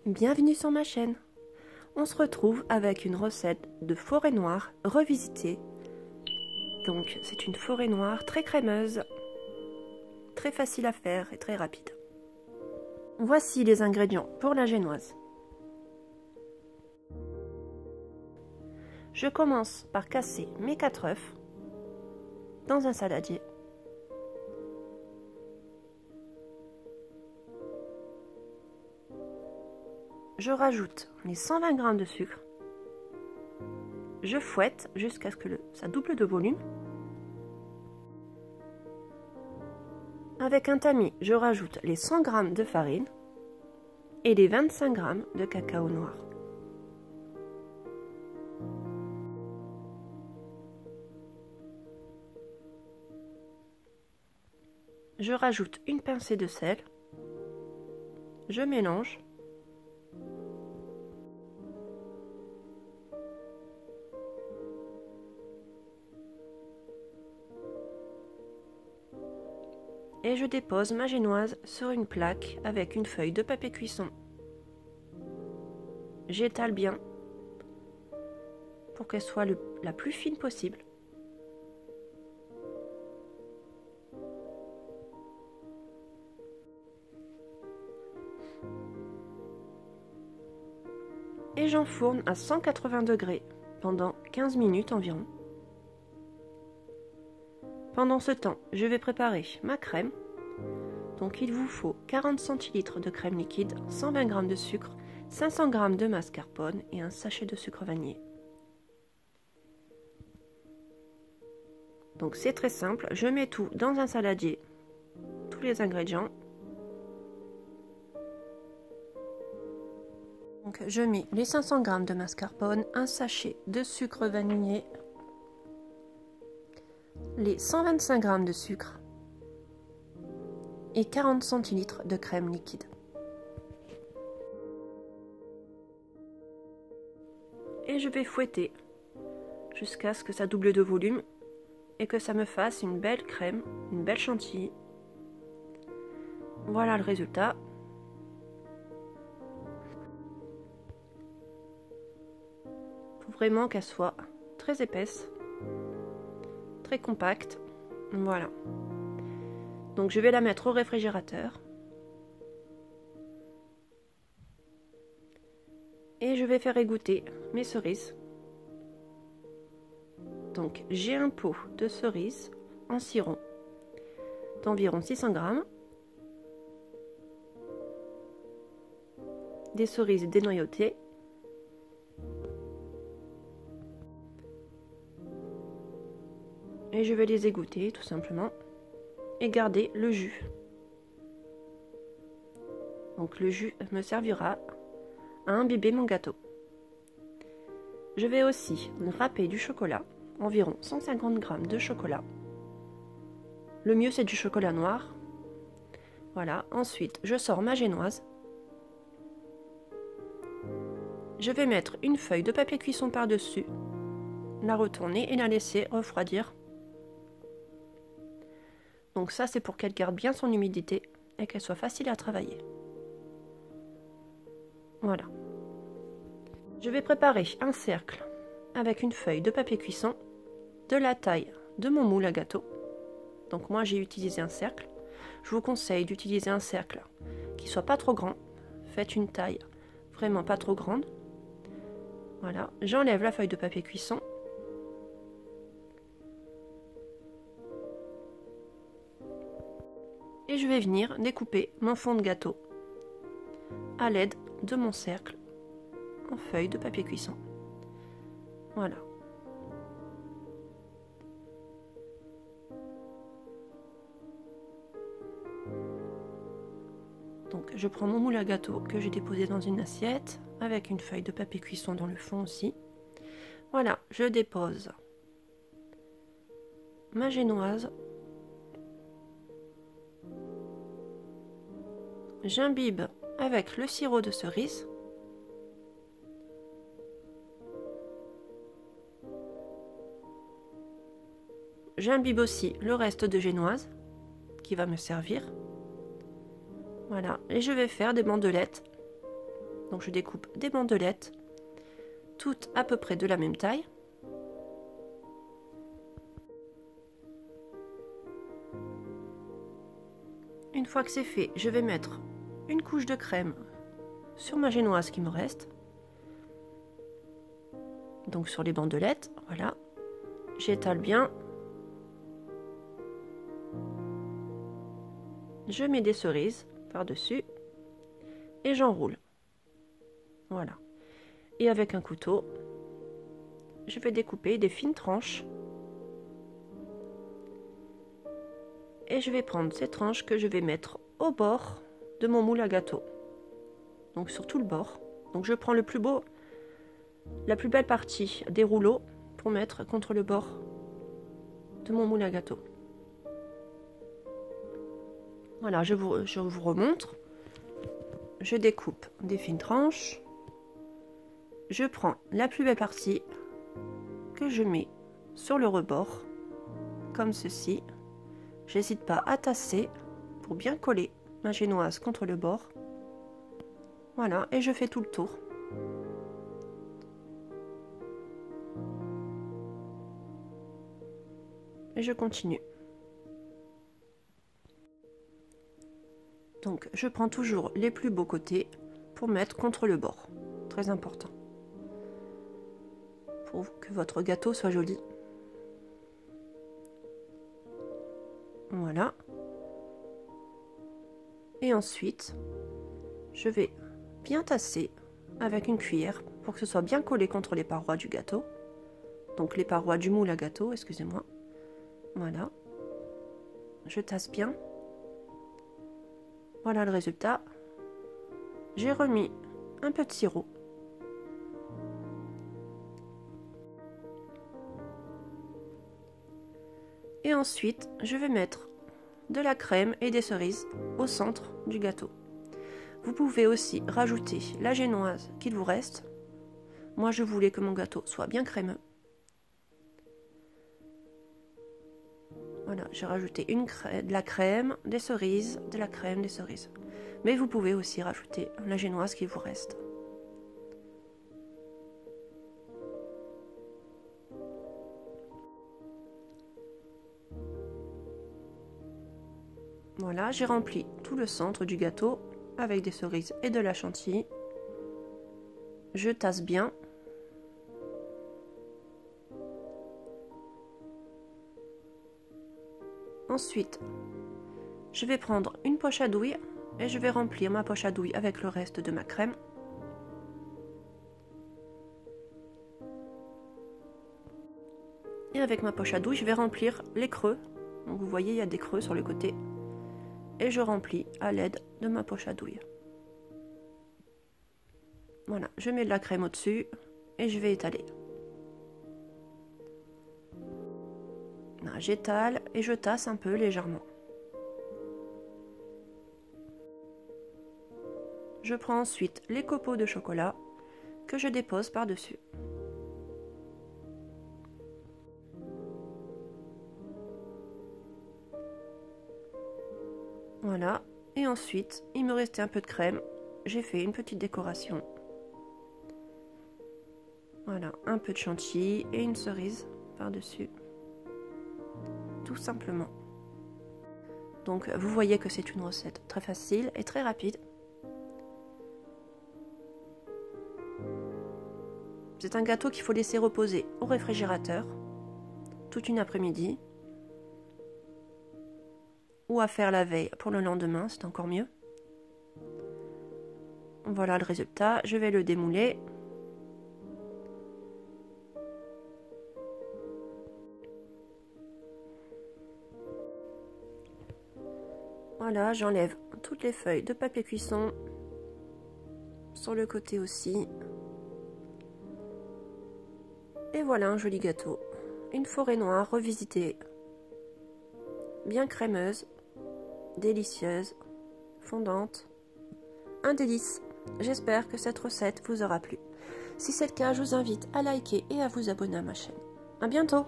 Bienvenue sur ma chaîne. On se retrouve avec une recette de forêt noire revisitée. Donc c'est une forêt noire très crémeuse, très facile à faire et très rapide. Voici les ingrédients pour la génoise. Je commence par casser mes 4 œufs dans un saladier. Je rajoute les 120 g de sucre. Je fouette jusqu'à ce que ça double de volume. Avec un tamis, je rajoute les 100 g de farine et les 25 g de cacao noir. Je rajoute une pincée de sel. Je mélange. Et je dépose ma génoise sur une plaque avec une feuille de papier cuisson. J'étale bien pour qu'elle soit la plus fine possible. Et j'enfourne à 180 degrés pendant 15 minutes environ. Pendant ce temps, je vais préparer ma crème. Donc il vous faut 40 centilitres de crème liquide, 120 g de sucre, 500 g de mascarpone et un sachet de sucre vanillé. Donc c'est très simple, je mets tout dans un saladier, tous les ingrédients. Donc je mets les 500 g de mascarpone, un sachet de sucre vanillé, les 125 g de sucre et 40 centilitres de crème liquide. Et je vais fouetter jusqu'à ce que ça double de volume et que ça me fasse une belle crème, une belle chantilly. Voilà le résultat. Il faut vraiment qu'elle soit très épaisse, très compacte. Voilà. Donc je vais la mettre au réfrigérateur. Et je vais faire égoutter mes cerises. Donc j'ai un pot de cerises en sirop d'environ 600 g. Des cerises dénoyautées. Et je vais les égoutter tout simplement. Et garder le jus. Donc le jus me servira à imbiber mon gâteau. Je vais aussi râper du chocolat, environ 150 g de chocolat. Le mieux c'est du chocolat noir. Voilà, ensuite je sors ma génoise. Je vais mettre une feuille de papier cuisson par-dessus, la retourner et la laisser refroidir. Donc ça c'est pour qu'elle garde bien son humidité et qu'elle soit facile à travailler. Voilà. Je vais préparer un cercle avec une feuille de papier cuisson de la taille de mon moule à gâteau. Donc moi j'ai utilisé un cercle. Je vous conseille d'utiliser un cercle qui soit pas trop grand. Faites une taille vraiment pas trop grande. Voilà. J'enlève la feuille de papier cuisson. Et je vais venir découper mon fond de gâteau à l'aide de mon cercle en feuille de papier cuisson. Voilà. Donc je prends mon moule à gâteau que j'ai déposé dans une assiette avec une feuille de papier cuisson dans le fond aussi. Voilà, je dépose ma génoise. J'imbibe avec le sirop de cerise. J'imbibe aussi le reste de génoise qui va me servir. Voilà, et je vais faire des bandelettes Donc je découpe des bandelettes, toutes à peu près de la même taille. Une fois que c'est fait, je vais mettre une couche de crème sur ma génoise qui me reste. Donc sur les bandelettes, voilà. J'étale bien. Je mets des cerises par-dessus et j'enroule. Voilà. Et avec un couteau, je vais découper des fines tranches. Et je vais prendre ces tranches que je vais mettre au bord de mon moule à gâteau. Donc sur tout le bord. Donc je prends le plus beau, la plus belle partie des rouleaux pour mettre contre le bord de mon moule à gâteau. Voilà, je vous remontre. Je découpe des fines tranches. Je prends la plus belle partie que je mets sur le rebord, comme ceci. J'hésite pas à tasser pour bien coller ma génoise contre le bord. Voilà, et je fais tout le tour. Et je continue. Donc, je prends toujours les plus beaux côtés pour mettre contre le bord. Très important. Pour que votre gâteau soit joli. Voilà. Et ensuite, je vais bien tasser avec une cuillère pour que ce soit bien collé contre les parois du gâteau. Donc les parois du moule à gâteau, excusez-moi. Voilà. Je tasse bien. Voilà le résultat. J'ai remis un peu de sirop. Et ensuite, je vais mettre de la crème et des cerises au centre du gâteau. Vous pouvez aussi rajouter la génoise qu'il vous reste. Moi, je voulais que mon gâteau soit bien crémeux. Voilà, j'ai rajouté de la crème, des cerises, de la crème, des cerises. Mais vous pouvez aussi rajouter la génoise qu'il vous reste. Voilà, j'ai rempli tout le centre du gâteau avec des cerises et de la chantilly. Je tasse bien. Ensuite, je vais prendre une poche à douille et je vais remplir ma poche à douille avec le reste de ma crème. Et avec ma poche à douille, je vais remplir les creux. Donc vous voyez, il y a des creux sur le côté. Et je remplis à l'aide de ma poche à douille. Voilà, je mets de la crème au-dessus et je vais étaler. J'étale et je tasse un peu légèrement. Je prends ensuite les copeaux de chocolat que je dépose par-dessus. Voilà, et ensuite, il me restait un peu de crème. J'ai fait une petite décoration. Voilà, un peu de chantilly et une cerise par-dessus. Tout simplement. Donc, vous voyez que c'est une recette très facile et très rapide. C'est un gâteau qu'il faut laisser reposer au réfrigérateur toute une après-midi. Ou à faire la veille pour le lendemain, c'est encore mieux. Voilà le résultat, je vais le démouler. Voilà, j'enlève toutes les feuilles de papier cuisson, sur le côté aussi. Et voilà un joli gâteau. Une forêt noire revisitée, bien crémeuse, délicieuse, fondante. Un délice. J'espère que cette recette vous aura plu. Si c'est le cas, je vous invite à liker et à vous abonner à ma chaîne. À bientôt!